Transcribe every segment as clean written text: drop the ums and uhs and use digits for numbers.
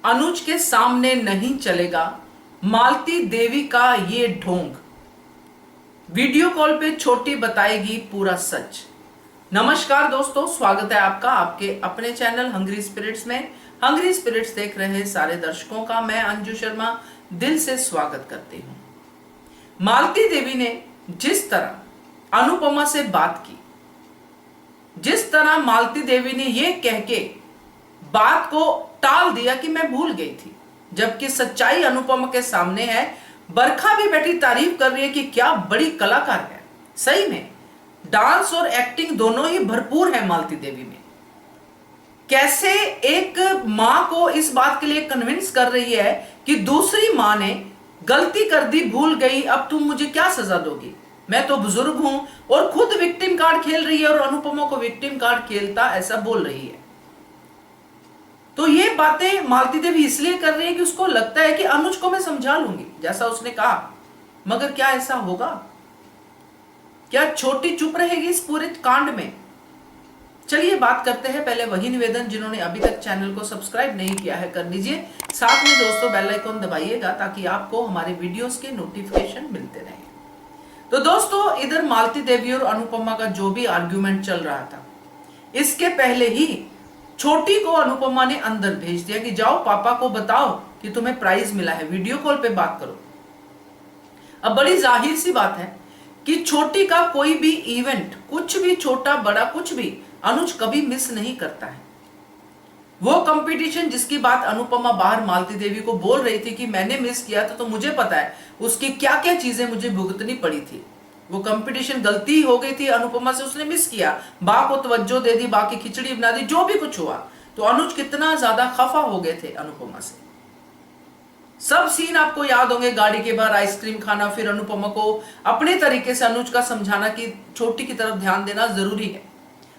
अनुज के सामने नहीं चलेगा मालती देवी का ये ढोंग। वीडियो कॉल पे छोटी बताएगी पूरा सच। नमस्कार दोस्तों, स्वागत है आपका आपके अपने चैनल हंग्री स्पिरिट्स में। हंग्री स्पिरिट्स देख रहे सारे दर्शकों का मैं अंजू शर्मा दिल से स्वागत करती हूं। मालती देवी ने जिस तरह अनुपमा से बात की, जिस तरह मालती देवी ने यह कह के बात को टाल दिया कि मैं भूल गई थी, जबकि सच्चाई अनुपमा के सामने है। बरखा भी बैठी तारीफ कर रही है कि क्या बड़ी कलाकार है। सही में डांस और एक्टिंग दोनों ही भरपूर है मालती देवी में। कैसे एक मां को इस बात के लिए कन्विंस कर रही है कि दूसरी मां ने गलती कर दी, भूल गई, अब तुम मुझे क्या सजा दोगी, मैं तो बुजुर्ग हूं, और खुद विक्टिम कार्ड खेल रही है और अनुपमा को विक्टिम कार्ड खेलता ऐसा बोल रही है। तो ये बातें मालती देवी इसलिए कर रही है कि उसको लगता है कि अनुज को मैं समझा लूंगी जैसा उसने कहा। मगर क्या ऐसा होगा? क्या छोटी चुप रहेगी इस पूरे कांड में? चलिए बात करते हैं। पहले वही निवेदन, जिन्होंने अभी तक चैनल को सब्सक्राइब नहीं किया है कर लीजिए, साथ में दोस्तों बेल आइकन दबाइएगा ताकि आपको हमारे वीडियोस के नोटिफिकेशन मिलते रहे। तो दोस्तों, इधर मालती देवी और अनुपमा का जो भी आर्ग्यूमेंट चल रहा था, इसके पहले ही छोटी को अनुपमा ने अंदर भेज दिया कि जाओ पापा को बताओ कि तुम्हें प्राइज मिला है, वीडियो कॉल पे बात करो। अब बड़ी जाहिर सी बात है कि छोटी का कोई भी इवेंट, कुछ भी छोटा बड़ा कुछ भी, अनुज कभी मिस नहीं करता है। वो कंपटीशन जिसकी बात अनुपमा बाहर मालती देवी को बोल रही थी कि मैंने मिस किया था, तो मुझे पता है उसकी क्या क्या चीजें मुझे भुगतनी पड़ी थी। वो कंपटीशन गलती हो गई थी अनुपमा से, उसने मिस किया, बा को तवज्जो दे दी, बा की खिचड़ी बना दी, जो भी कुछ हुआ। तो अनुज कितना ज्यादा खफा हो गए थे अनुपमा से। सब सीन आपको याद होंगे, गाड़ी के बाहर आइसक्रीम खाना, फिर अनुपमा को अपने तरीके से अनुज का समझाना कि छोटी की तरफ ध्यान देना जरूरी है।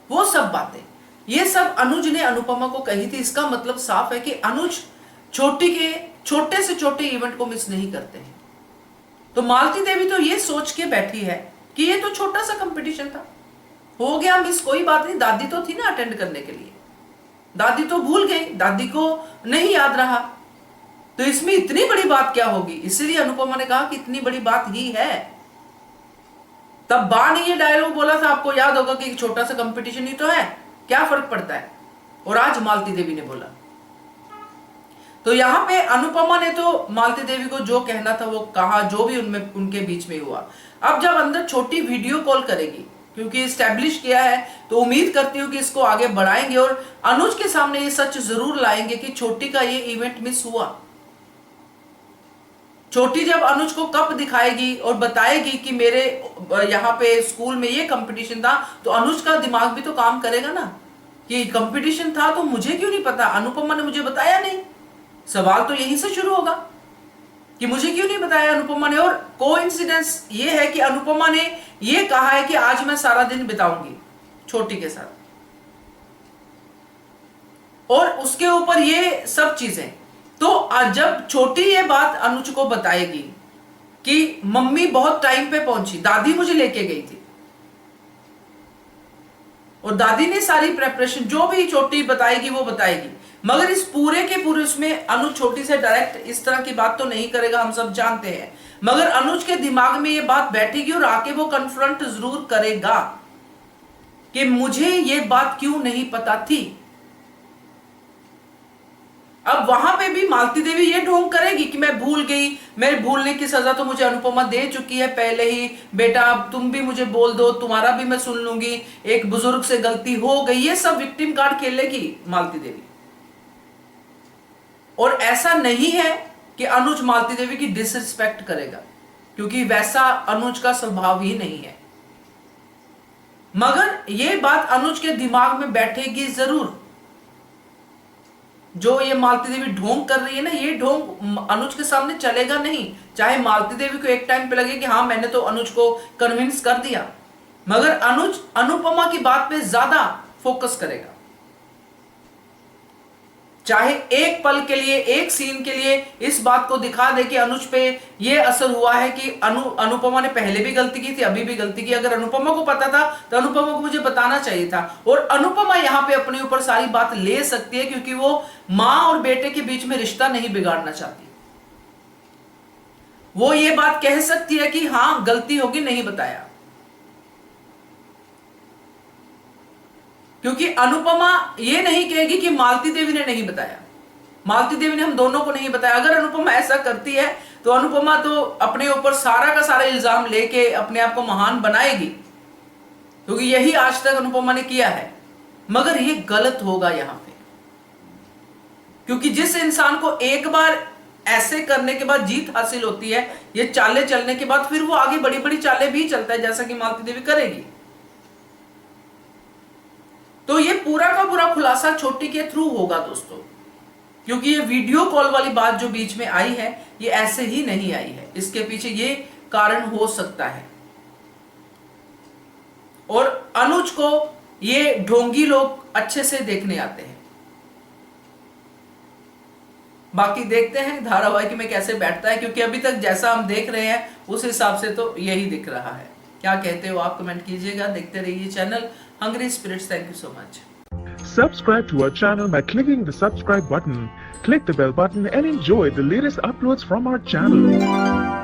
वो सब बातें, ये सब अनुज ने अनुपमा को कही थी। इसका मतलब साफ है कि अनुज छोटी के छोटे से छोटे इवेंट को मिस नहीं करते हैं। तो मालती देवी तो ये सोच के बैठी है कि ये तो छोटा सा कंपटीशन था, हो गया मिस, कोई बात नहीं। दादी तो थी ना अटेंड करने के लिए, दादी तो भूल गई, दादी को नहीं याद रहा, तो इसमें इतनी बड़ी बात क्या होगी। इसीलिए अनुपमा ने कहा कि इतनी बड़ी बात ही है। तब बा ने ये डायलॉग बोला था, आपको याद होगा कि छोटा सा कंपटीशन ही तो है, क्या फर्क पड़ता है। और आज मालती देवी ने बोला। तो यहां पे अनुपमा ने तो मालती देवी को जो कहना था वो कहा, जो भी उनमें उनके बीच में हुआ। अब जब अंदर छोटी वीडियो कॉल करेगी, क्योंकि स्टैब्लिश किया है, तो उम्मीद करती हूँ कि इसको आगे बढ़ाएंगे और अनुज के सामने ये सच जरूर लाएंगे कि छोटी का ये इवेंट मिस हुआ। छोटी जब अनुज को कप दिखाएगी और बताएगी कि मेरे यहाँ पे स्कूल में ये कंपटीशन था, तो अनुज का दिमाग भी तो काम करेगा ना कि कंपटीशन था तो मुझे क्यों नहीं पता, अनुपमा ने मुझे बताया नहीं। सवाल तो यहीं से शुरू होगा कि मुझे क्यों नहीं बताया अनुपमा ने। और कोइंसिडेंस ये है कि अनुपमा ने ये कहा है कि आज मैं सारा दिन बिताऊंगी छोटी के साथ, और उसके ऊपर ये सब चीजें। तो जब छोटी ये बात अनुज को बताएगी कि मम्मी बहुत टाइम पे पहुंची, दादी मुझे लेके गई थी और दादी ने सारी प्रेपरेशन, जो भी छोटी बताएगी वो बताएगी, मगर इस पूरे के पूरे उसमें अनुज छोटी से डायरेक्ट इस तरह की बात तो नहीं करेगा, हम सब जानते हैं। मगर अनुज के दिमाग में ये बात बैठेगी और आके वो कन्फ्रंट जरूर करेगा कि मुझे ये बात क्यों नहीं पता थी। अब वहां पे भी मालती देवी ये ढोंग करेगी कि मैं भूल गई, मेरे भूलने की सजा तो मुझे अनुपमा दे चुकी है पहले ही, बेटा अब तुम भी मुझे बोल दो, तुम्हारा भी मैं सुन लूंगी, एक बुजुर्ग से गलती हो गई। ये सब विक्टिम कार्ड खेलेगी मालती देवी। और ऐसा नहीं है कि अनुज मालती देवी की डिसरिस्पेक्ट करेगा, क्योंकि वैसा अनुज का स्वभाव ही नहीं है। मगर ये बात अनुज के दिमाग में बैठेगी जरूर। जो ये मालती देवी ढोंग कर रही है ना, ये ढोंग अनुज के सामने चलेगा नहीं। चाहे मालती देवी को एक टाइम पे लगे कि हाँ मैंने तो अनुज को कन्विंस कर दिया, मगर अनुज अनुपमा की बात पे ज्यादा फोकस करेगा। चाहे एक पल के लिए, एक सीन के लिए इस बात को दिखा दे कि अनुज पे ये असर हुआ है कि अनुपमा ने पहले भी गलती की थी, अभी भी गलती की। अगर अनुपमा को पता था तो अनुपमा को मुझे बताना चाहिए था। और अनुपमा यहां पे अपने ऊपर सारी बात ले सकती है क्योंकि वो मां और बेटे के बीच में रिश्ता नहीं बिगाड़ना चाहती। वो ये बात कह सकती है कि हां गलती होगी, नहीं बताया। क्योंकि अनुपमा ये नहीं कहेगी कि मालती देवी ने नहीं बताया, मालती देवी ने हम दोनों को नहीं बताया। अगर अनुपमा ऐसा करती है तो अनुपमा तो अपने ऊपर सारा का सारा इल्जाम लेके अपने आप को महान बनाएगी, क्योंकि यही आज तक अनुपमा ने किया है। मगर ये गलत होगा यहां पे, क्योंकि जिस इंसान को एक बार ऐसे करने के बाद जीत हासिल होती है, ये चालें चलने के बाद, फिर वो आगे बड़ी बड़ी चालें भी चलता है, जैसा कि मालती देवी करेगी। तो ये पूरा का पूरा खुलासा छोटी के थ्रू होगा दोस्तों, क्योंकि ये वीडियो कॉल वाली बात जो बीच में आई है ये ऐसे ही नहीं आई है, इसके पीछे ये कारण हो सकता है। और अनुज को ये ढोंगी लोग अच्छे से देखने आते हैं। बाकी देखते हैं धारावाहिक में कैसे बैठता है, क्योंकि अभी तक जैसा हम देख रहे हैं उस हिसाब से तो यही दिख रहा है। क्या कहते हो आप कमेंट कीजिएगा। देखते रहिए channel Hungry Spirits. Thank you so much. Subscribe to our channel by clicking the subscribe button. Click the bell button and enjoy the latest uploads from our channel.